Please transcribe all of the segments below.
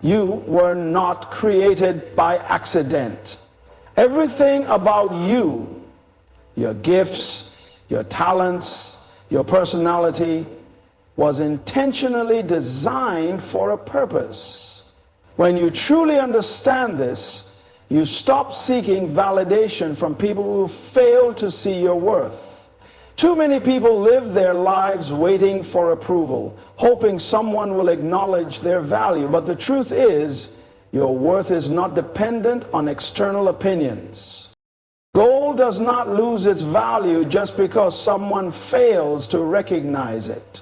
You were not created by accident. Everything about you, your gifts, your talents, your personality, was intentionally designed for a purpose. When you truly understand this, you stop seeking validation from people who fail to see your worth. Too many people live their lives waiting for approval, hoping someone will acknowledge their value. But the truth is, your worth is not dependent on external opinions. Gold does not lose its value just because someone fails to recognize it.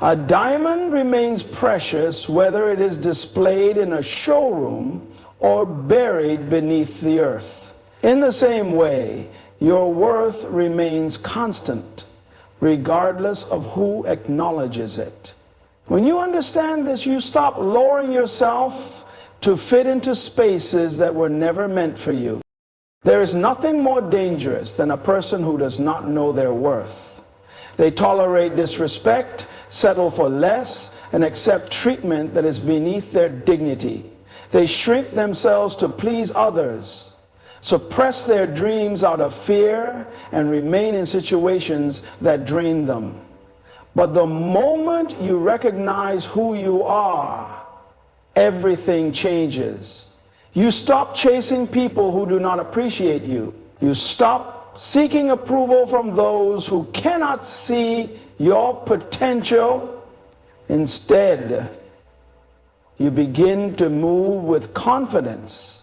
A diamond remains precious whether it is displayed in a showroom or buried beneath the earth. In the same way, your worth remains constant, regardless of who acknowledges it. When you understand this, you stop lowering yourself to fit into spaces that were never meant for you. There is nothing more dangerous than a person who does not know their worth. They tolerate disrespect, settle for less, and accept treatment that is beneath their dignity. They shrink themselves to please others, suppress their dreams out of fear, and remain in situations that drain them. But the moment you recognize who you are, everything changes. You stop chasing people who do not appreciate you. You stop seeking approval from those who cannot see your potential. Instead, you begin to move with confidence,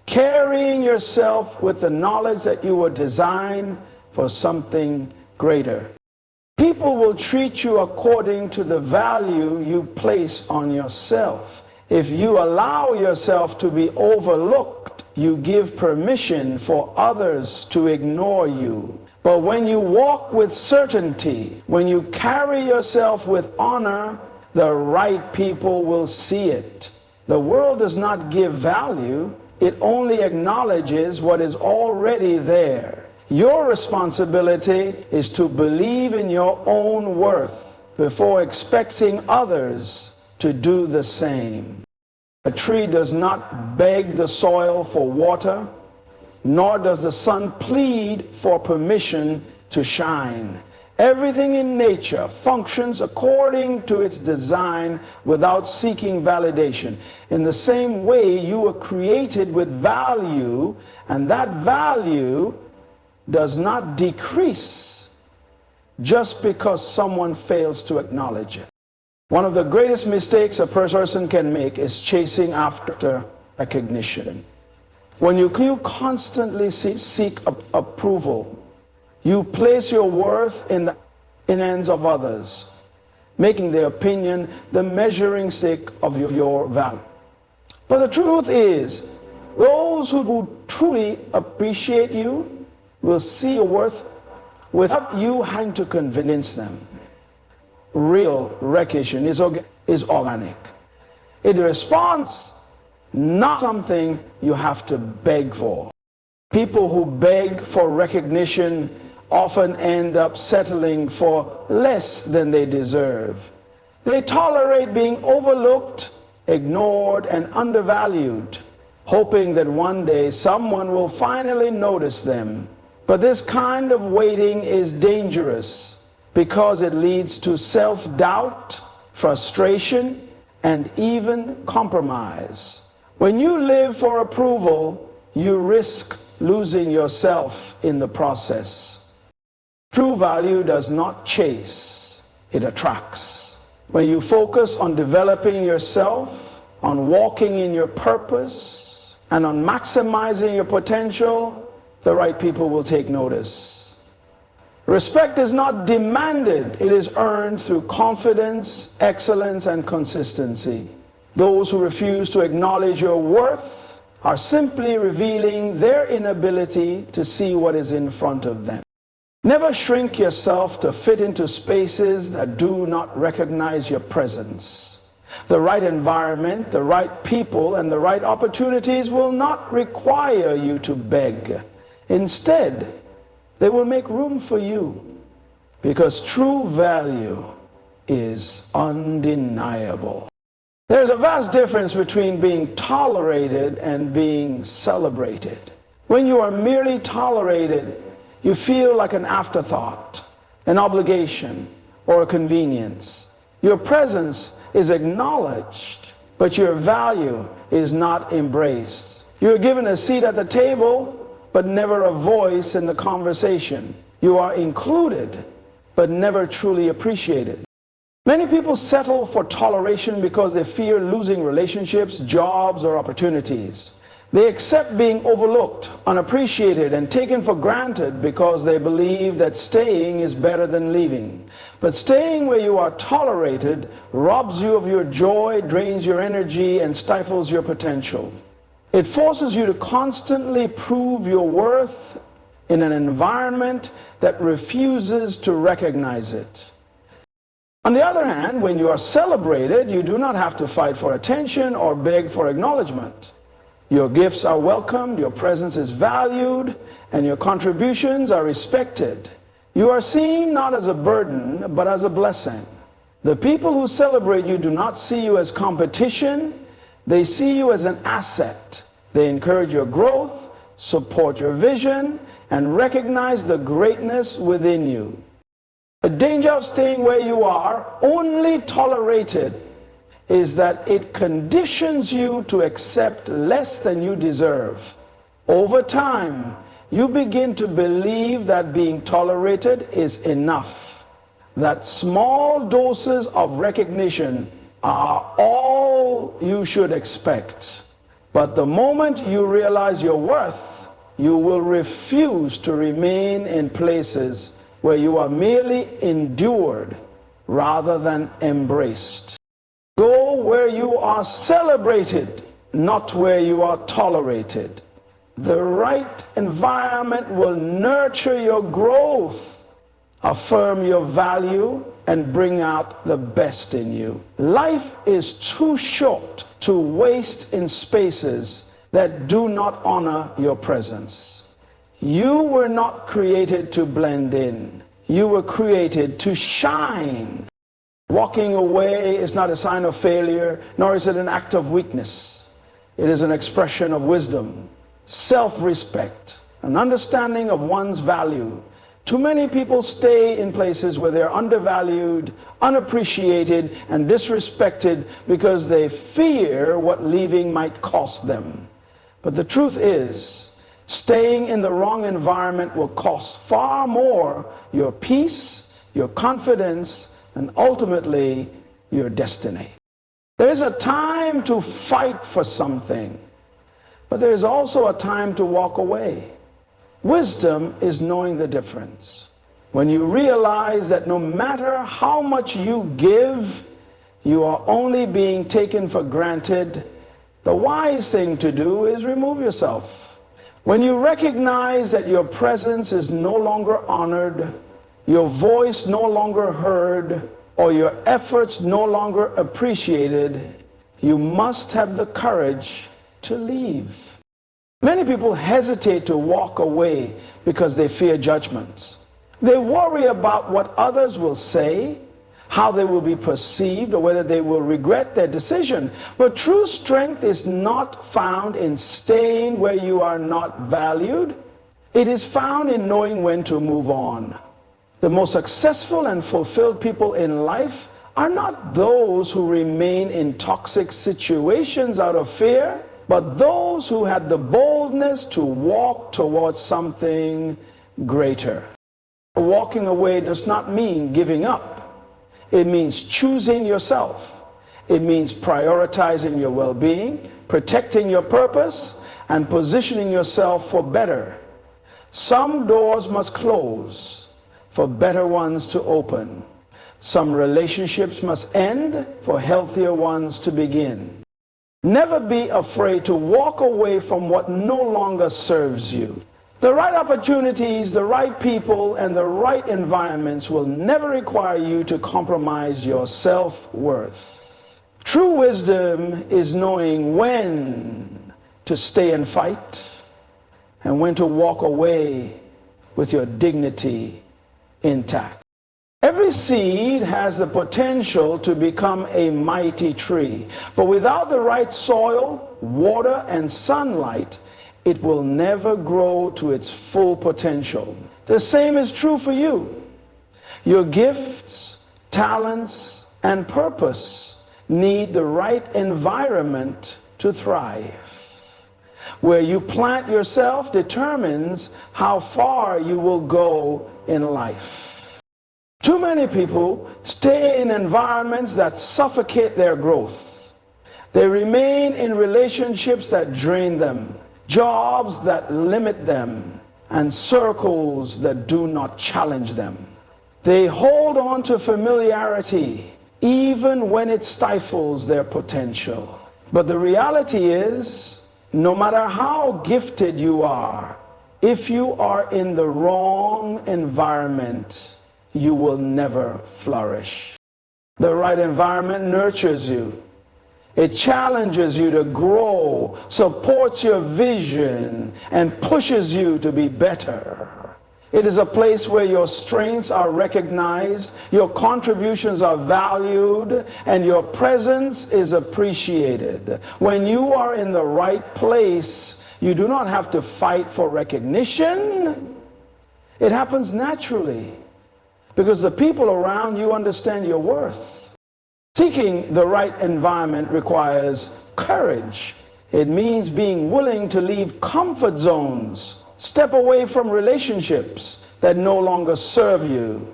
carrying yourself with the knowledge that you were designed for something greater. People will treat you according to the value you place on yourself. If you allow yourself to be overlooked, you give permission for others to ignore you. But when you walk with certainty, when you carry yourself with honor, the right people will see it. The world does not give value, it only acknowledges what is already there. Your responsibility is to believe in your own worth before expecting others to do the same. A tree does not beg the soil for water, nor does the sun plead for permission to shine. Everything in nature functions according to its design without seeking validation. In the same way, you were created with value, and that value does not decrease just because someone fails to acknowledge it. One of the greatest mistakes a person can make is chasing after recognition. When you constantly seek approval, you place your worth in the hands of others, making their opinion the measuring stick of your value. But the truth is, those who truly appreciate you will see your worth without you having to convince them. Real recognition is organic. It responds, not something you have to beg for. People who beg for recognition often end up settling for less than they deserve. They tolerate being overlooked, ignored, and undervalued, hoping that one day someone will finally notice them. But this kind of waiting is dangerous because it leads to self-doubt, frustration, and even compromise. When you live for approval, you risk losing yourself in the process. True value does not chase, it attracts. When you focus on developing yourself, on walking in your purpose, and on maximizing your potential, the right people will take notice. Respect is not demanded, it is earned through confidence, excellence, and consistency. Those who refuse to acknowledge your worth are simply revealing their inability to see what is in front of them. Never shrink yourself to fit into spaces that do not recognize your presence. The right environment, the right people, and the right opportunities will not require you to beg. Instead, they will make room for you, because true value is undeniable. There's a vast difference between being tolerated and being celebrated. When you are merely tolerated, you feel like an afterthought, an obligation, or a convenience. Your presence is acknowledged, but your value is not embraced. You're given a seat at the table, but never a voice in the conversation. You are included, but never truly appreciated. Many people settle for toleration because they fear losing relationships, jobs, or opportunities. They accept being overlooked, unappreciated, and taken for granted because they believe that staying is better than leaving. But staying where you are tolerated robs you of your joy, drains your energy, and stifles your potential. It forces you to constantly prove your worth in an environment that refuses to recognize it. On the other hand, when you are celebrated, you do not have to fight for attention or beg for acknowledgement. Your gifts are welcomed, your presence is valued, and your contributions are respected. You are seen not as a burden, but as a blessing. The people who celebrate you do not see you as competition, they see you as an asset. They encourage your growth, support your vision, and recognize the greatness within you. The danger of staying where you are, only tolerated, is that it conditions you to accept less than you deserve. Over time, you begin to believe that being tolerated is enough, that small doses of recognition are all you should expect. But the moment you realize your worth, you will refuse to remain in places where you are merely endured rather than embraced. Go where you are celebrated, not where you are tolerated. The right environment will nurture your growth, affirm your value, and bring out the best in you. Life is too short to waste in spaces that do not honor your presence. You were not created to blend in. You were created to shine. Walking away is not a sign of failure, nor is it an act of weakness. It is an expression of wisdom, self-respect, an understanding of one's value. Too many people stay in places where they're undervalued, unappreciated, and disrespected because they fear what leaving might cost them. But the truth is, staying in the wrong environment will cost far more your peace, your confidence, and ultimately your destiny. There is a time to fight for something, but there is also a time to walk away. Wisdom is knowing the difference. When you realize that no matter how much you give, you are only being taken for granted, the wise thing to do is remove yourself. When you recognize that your presence is no longer honored, your voice no longer heard, or your efforts no longer appreciated, you must have the courage to leave. Many people hesitate to walk away because they fear judgments. They worry about what others will say, how they will be perceived, or whether they will regret their decision. But true strength is not found in staying where you are not valued. It is found in knowing when to move on. The most successful and fulfilled people in life are not those who remain in toxic situations out of fear, but those who had the boldness to walk towards something greater. Walking away does not mean giving up. It means choosing yourself. It means prioritizing your well-being, protecting your purpose, and positioning yourself for better. Some doors must close for better ones to open. Some relationships must end for healthier ones to begin. Never be afraid to walk away from what no longer serves you. The right opportunities, the right people, and the right environments will never require you to compromise your self-worth. True wisdom is knowing when to stay and fight and when to walk away with your dignity intact. Every Every seed has the potential to become a mighty tree, but without the right soil, water, and sunlight, it will never grow to its full potential. The same is true for you. Your gifts, talents, and purpose need the right environment to thrive. Where you plant yourself determines how far you will go in life. Too many people stay in environments that suffocate their growth. They remain in relationships that drain them, jobs that limit them, and circles that do not challenge them. They hold on to familiarity even when it stifles their potential. But the reality is, no matter how gifted you are, if you are in the wrong environment, you will never flourish. The right environment nurtures you. It challenges you to grow, supports your vision, and pushes you to be better. It is a place where your strengths are recognized, your contributions are valued, and your presence is appreciated. When you are in the right place, you do not have to fight for recognition. It happens naturally because the people around you understand your worth. Seeking the right environment requires courage. It means being willing to leave comfort zones, step away from relationships that no longer serve you,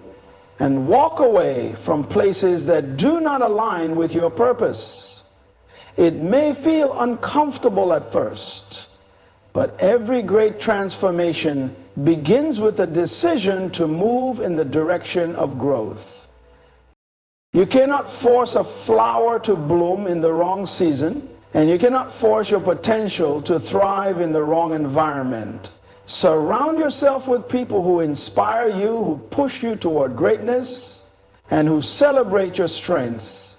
and walk away from places that do not align with your purpose. It may feel uncomfortable at first, but every great transformation begins with a decision to move in the direction of growth. You cannot force a flower to bloom in the wrong season, and you cannot force your potential to thrive in the wrong environment. Surround yourself with people who inspire you, who push you toward greatness, and who celebrate your strengths.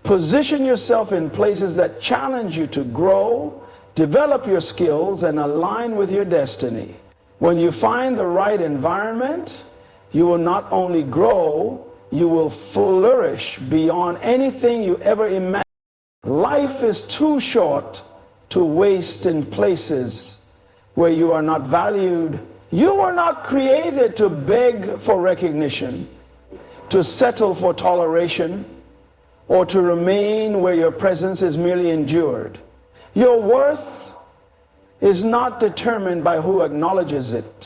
Position yourself in places that challenge you to grow, develop your skills, and align with your destiny. When you find the right environment, you will not only grow, you will flourish beyond anything you ever imagined. Life is too short to waste in places where you are not valued. You were not created to beg for recognition, to settle for toleration, or to remain where your presence is merely endured. Your worth is not determined by who acknowledges it,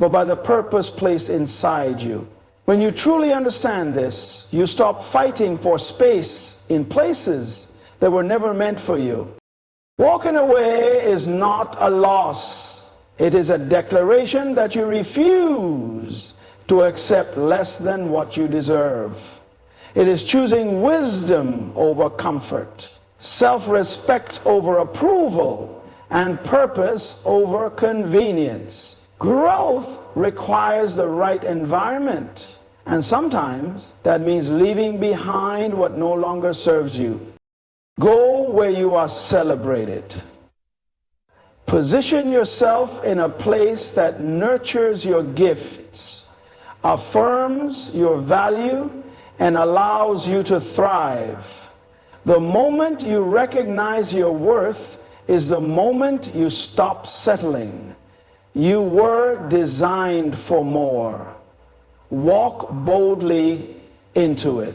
but by the purpose placed inside you. When you truly understand this, you stop fighting for space in places that were never meant for you. Walking away is not a loss. It is a declaration that you refuse to accept less than what you deserve. It is choosing wisdom over comfort, self-respect over approval, and purpose over convenience. Growth requires the right environment, and sometimes that means leaving behind what no longer serves you. Go where you are celebrated. Position yourself in a place that nurtures your gifts, affirms your value, and allows you to thrive. The moment you recognize your worth is the moment you stop settling. You were designed for more. Walk boldly into it.